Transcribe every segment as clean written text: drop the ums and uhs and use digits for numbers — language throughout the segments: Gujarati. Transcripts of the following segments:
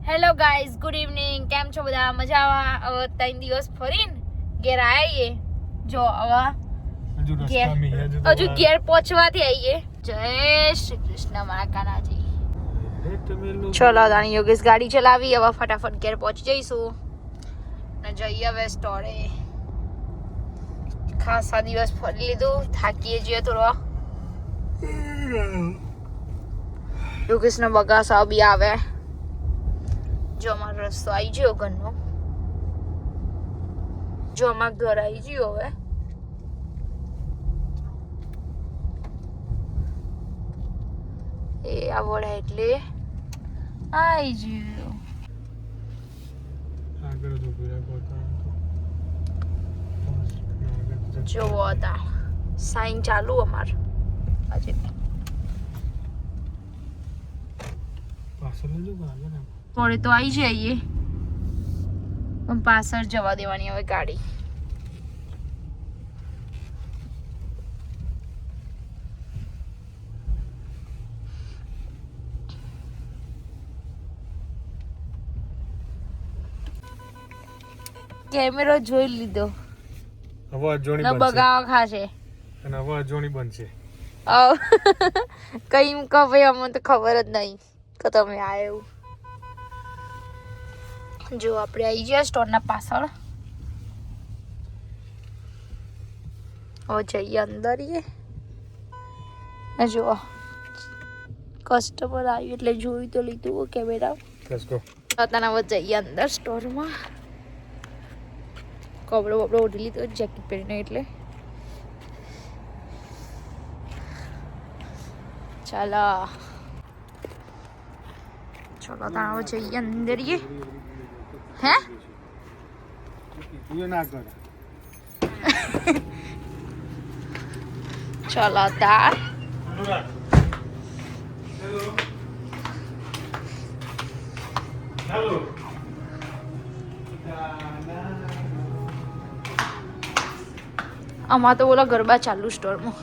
Hello guys, good evening. કેમ છો બધા? મજામાં? હવે 3 દિવસ ફરીને ઘેર આવીએ. જો હવે હજુ ઘેર પહોંચવાથી આવીએ. જય શ્રી કૃષ્ણ મારા કાનાજી. ચલો દાણી યોગેશ ગાડી ચલાવી. હવે ફટાફટ ઘેર પહોંચી જઈશું ને જઈએ હવે સ્ટોરે. ખાસા દિવસ ફરી લીધું, થાકીએ છીએ થોડો. યોગેશનો બગાસા બી આવે. જો અમારો રસ્તો આવી ગયો ઘરનો. જો અમારું ઘર આવી ગયું. હવે એ આવડે એટલે આવી ગયું. જોવો હતા સાઈન ચાલુ અમાર આજે. થોડે તો આવી જઈએ પણ પાછળ જવા દેવાની હવે ગાડી. કેમેરો જોઈ લીધો. હવે અજોણી ન બગાવા ખાશે અને હવે અજોણી બનશે. કઈ કહો ભાઈ, અમને તો ખબર જ નહીં કે તમે આવ્યું. જો આપણે આવી ગયા સ્ટોરના પાછળ. હવે જઈએ અંદર. જો કસ્ટમર આવ્યું એટલે જોયું તો લીધું કેમેરા. Let's go. અત્યારે હવે જઈએ અંદર સ્ટોરમાં. કપડો બપડો ઓઢી લીધો, જેકેટ પહેરીને એટલે. ચાલો ચલો તાણ જઈએ અંદર. હે ના કર. ચલો તાર હેલો. આમાં તો બોલો ગરબા ચાલુ સ્ટોરમાં.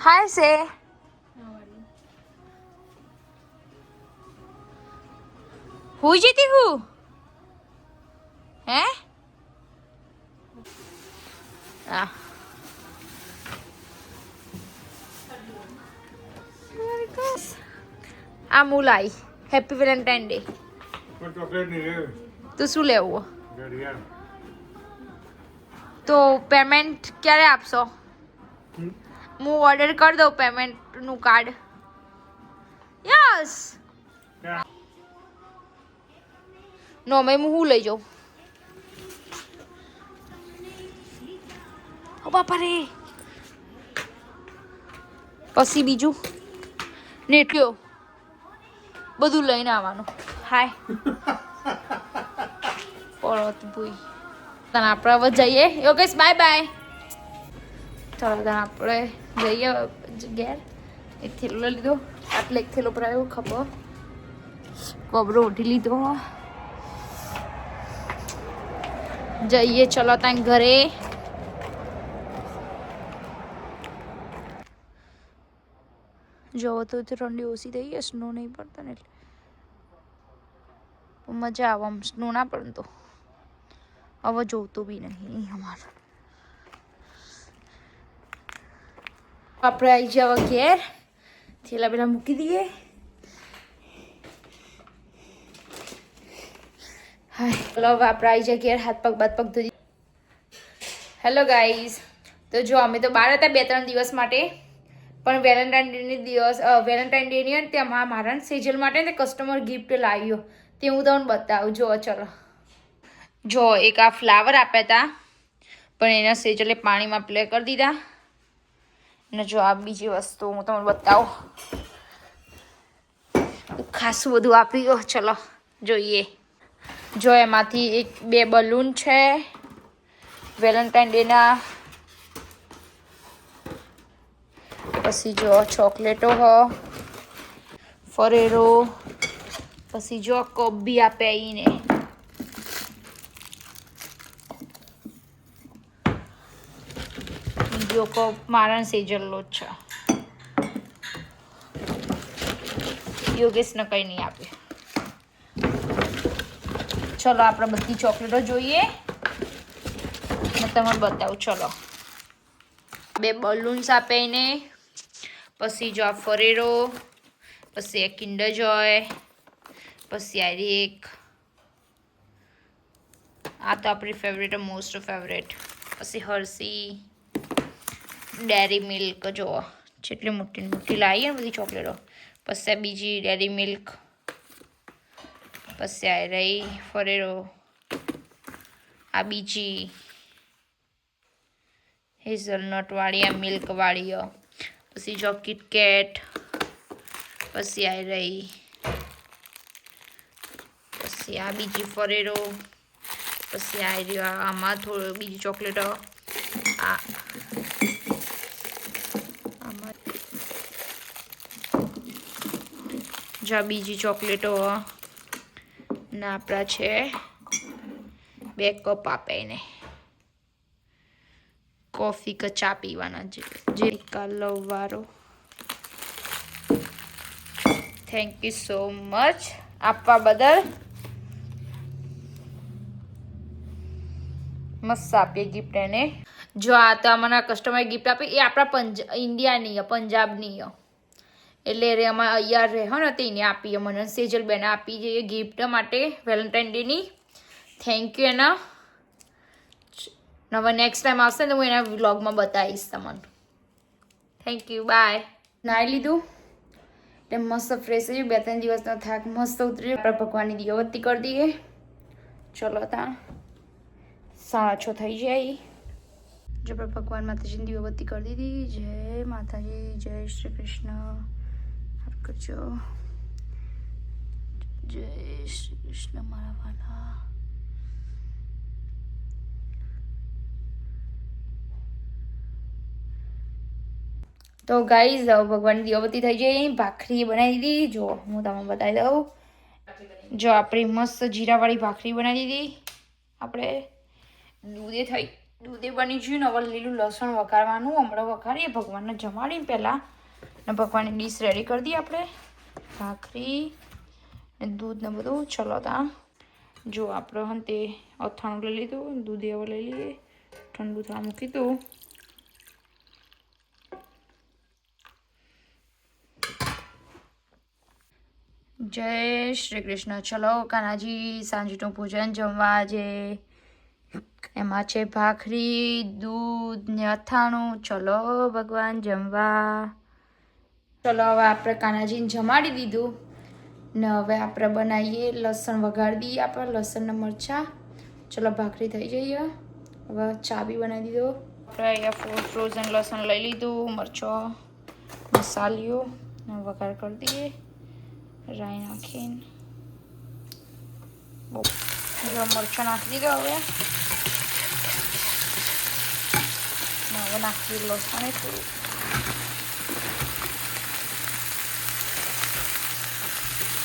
હાય સે હું જીતી હું હે આ મુલાઈ. Happy Valentine day. ચોકલેટ નહીં રે. તો શું લેવું? ઘડિયાળ. તો પેમેન્ટ ક્યારે આપશો? હું ઓર્ડર કરી દઉં પેમેન્ટનું કાર્ડ. યસ નો મેં હું લઈ જાઉં. ઓ બાપા રે. પછી બીજું નેટ્યો બધું લઈને આવવાનું. હાય પરત ભૂઈ. તને આપણે હવે જઈએ. Yogesh bye bye. ચાલો તને આપણે જઈએ ઘેર. એક થેલો લીધો, આટલે એક થેલો ભરાયો. ખબર કબરો ઉઠી લીધો. જઈએ ચલો ત્યાં ઘરે. જો તો ઠંડી ઓછી થઈ ગઈ, સ્નો નહીં પડતા ને એટલે મજા આવે. આમ સ્નો ના પડે તો હવે જોતું બી નહીં અમારે. આપણે આવી જાવ ઘેર. થેલા પેલા મૂકી દઈએ. હાય ચલો હવે આપણે આવી જાય ઘેર. હાથ પગ બાદ પગ ધોઈ. હેલો ગાઈઝ, તો જો અમે તો બહાર હતા 2-3 દિવસ માટે. પણ વેલેન્ટાઇન ડેની અને તેમાં મારા સેજલ માટે ને કસ્ટમર ગિફ્ટ લાવ્યો તે હું તમને બતાવું. જો ચલો જો એક આ ફ્લાવર આપ્યા હતા પણ એના સેજલે પાણીમાં પ્લે કરી દીધા. અને જો આ બીજી વસ્તુ હું તમને બતાવું. ખાસું બધું આપી ગયો. ચલો જોઈએ. જો એમાંથી 2 બલૂન છે વેલેન્ટાઇન ડેના. પછી જો ચોકલેટો હ ફરેરો. પછી જો કપ બી આપે આવીને. જો અડધો કપ મારા સેજલનો જ છે. યોગેશને કંઈ નહીં આપે. ચલો આપણે બધી ચોકલેટો જોઈએ ને તમને બતાવું. ચલો 2 બલૂન્સ આપે એને, પછી જો આ ફરેરો, પછી આ કિન્ડર જોય, પછી આ એક આ તો આપણી ફેવરેટ, મોસ્ટ ફેવરેટ, પછી હર્સી, ડેરી મિલ્ક. જો જેટલી મોટી મોટી લાવી ને બધી ચોકલેટો. પછી આ બીજી ડેરી મિલ્ક, પછી આ રહી ફરેરો, આ બીજી હેઝલનટ વાળી, આ મિલ્ક વાળી, પછી જો કિટકેટ, પછી આ રહી, પછી આ બીજી ફરેરો, પછી આ રહ્યો આમાં થોડું બીજી ચોકલેટો, આમાં જો બીજી ચોકલેટો ને આપણા છે 2 કપ આપે એને કોફી કે ચા પીવાના જે કલર વાળો. થેન્ક યુ સો મચ આપવા બદલ. મસ્ત આપીએ ગિફ્ટ એને. જો આ તો અમારા કસ્ટમરે ગિફ્ટ આપી, એ આપણા ઇન્ડિયાની પંજાબની, એટલે રે અમારે અહીંયા રહે ને તેને આપીએ. મને સેજલ બેન આપી જઈએ ગિફ્ટ માટે વેલેન્ટાઇન ડેની. થેન્ક યુ એના. હવે નેક્સ્ટ ટાઈમ આવશે ને હું એના વ્લોગમાં બતાવીશ તમને. Thank you, bye. નાહી લીધું એટલે મસ્ત ફ્રેશ થઈ 2-3 દિવસનો થાક મસ્ત ઉતર્યો. આપણે ભગવાનની દીવાબત્તી કરી દઈએ. ચલો ત્યાં 6:30 થઈ જાય. જો આપણે ભગવાન માતાજીની દીવાબત્તી કરી દીધી. જય માતાજી, જય શ્રી કૃષ્ણ. કરજો. જય શ્રી કૃષ્ણ મારા વાલા. તો ગાઈઝ ભગવાનની દીવાબત્તી થઈ જાય. ભાખરી બનાવી દીધી. જો હું તમને બતાવી દઉં. જો આપણી મસ્ત જીરાવાળી ભાખરી બનાવી દીધી. આપણે દૂધે બની ગયું ને. હવે લીલું લસણ વઘારવાનું. હમણાં વઘારીએ ભગવાનને જમાડીને પહેલાં, ને ભગવાનની ડીશ રેડી કરી દઈએ આપણે. ભાખરી ને દૂધ ને બધું. ચલો ત્યાં જો આપણે હં તે અથાણું લઈ લીધું. દૂધ હવે લઈ લઈએ. ઠંડુ થવા મૂકી દઉં. જય શ્રી કૃષ્ણ. ચલો કાનાજી સાંજનું ભોજન જમવા. આજે એમાં છે ભાખરી, દૂધ ને અથાણું. ચલો ભગવાન જમવા. ચલો હવે આપણે કાનાજીને જમાડી દીધું ને હવે આપણે બનાવીએ લસણ વઘારી દઈએ. આપણે લસણ ને મરચાં. ચલો ભાખરી થઈ જઈએ. હવે ચા બી બનાવી દીધો. આપણે અહીંયા ફ્રોઝન લસણ લઈ લીધું, મરચો, મસાલિયો વઘાર કરી દઈએ. રાઈ નાખીને બહુ મરચાં નાખી દીધો. હવે નાખી લસણ થોડું.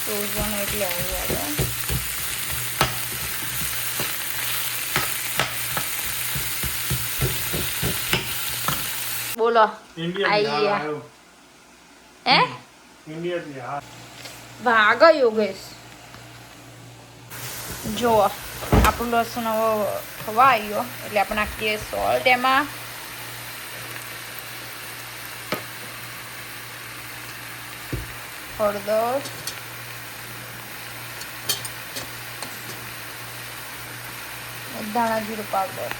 ફ્રોઝન એટલે આવું આવે. બોલો આઈ ગયા હે ભાગ યોગેશ. જો આપણું લસણ હવે થવા આવ્યો એટલે આપણે નાખીએ સોલ્ટ એમાં. હળદર, ધાણા જીરું પાવડર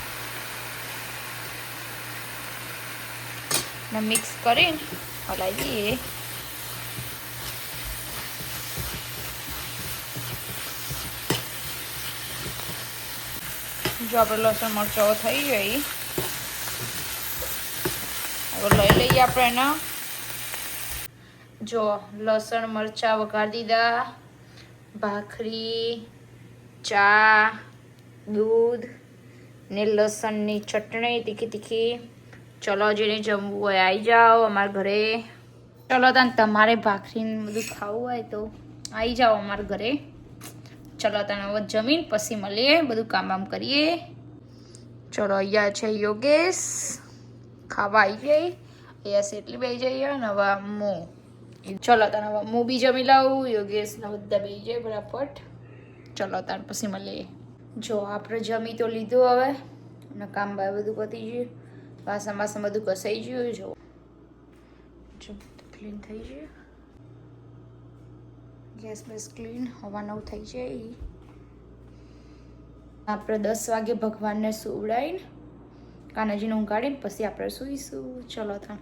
ને મિક્સ કરીને હલાવી દઈએ. જો આપણે લસણ મરચાં થઈ ગઈ. હવે લઈ લઈએ આપણે એના. જો લસણ મરચાં વઘારી દીધા. ભાખરી, ચા, દૂધ ને લસણની ચટણી તીખી તીખી. ચલો જેને જમવું હોય આવી જાઓ અમારા ઘરે. ચલો તને તમારે ભાખરીને બધું ખાવું હોય તો આવી જાઓ અમારા ઘરે. ચલો તને હવે જમીન પછી મળીએ, બધું કામ કરીએ. ચલો અહીંયા છે યોગેશ ખાવા આવી ગઈ યસ એટલી બેસી જઈએ ને હવે ચલો તને હવે હું બી જમી લાવું યોગેશ ને બધા બેસી જાય બરાબર. ચલો તાર પછી મળીએ. જો આપણે જમી તો લીધું હવે અને કામ બાય બધું પતી ગયું. વાસણ વાસણ બધું ઘસાઈ ગયું. જો ક્લીન થઈ ગયું. ગેસ બેસ ક્લીન. હવા નવ થઈ જાય. આપણે 10 વાગે ભગવાનને સુવડાવીને કાનાજીને ઊંઘાડીને પછી આપણે સૂઈશું. ચલો તા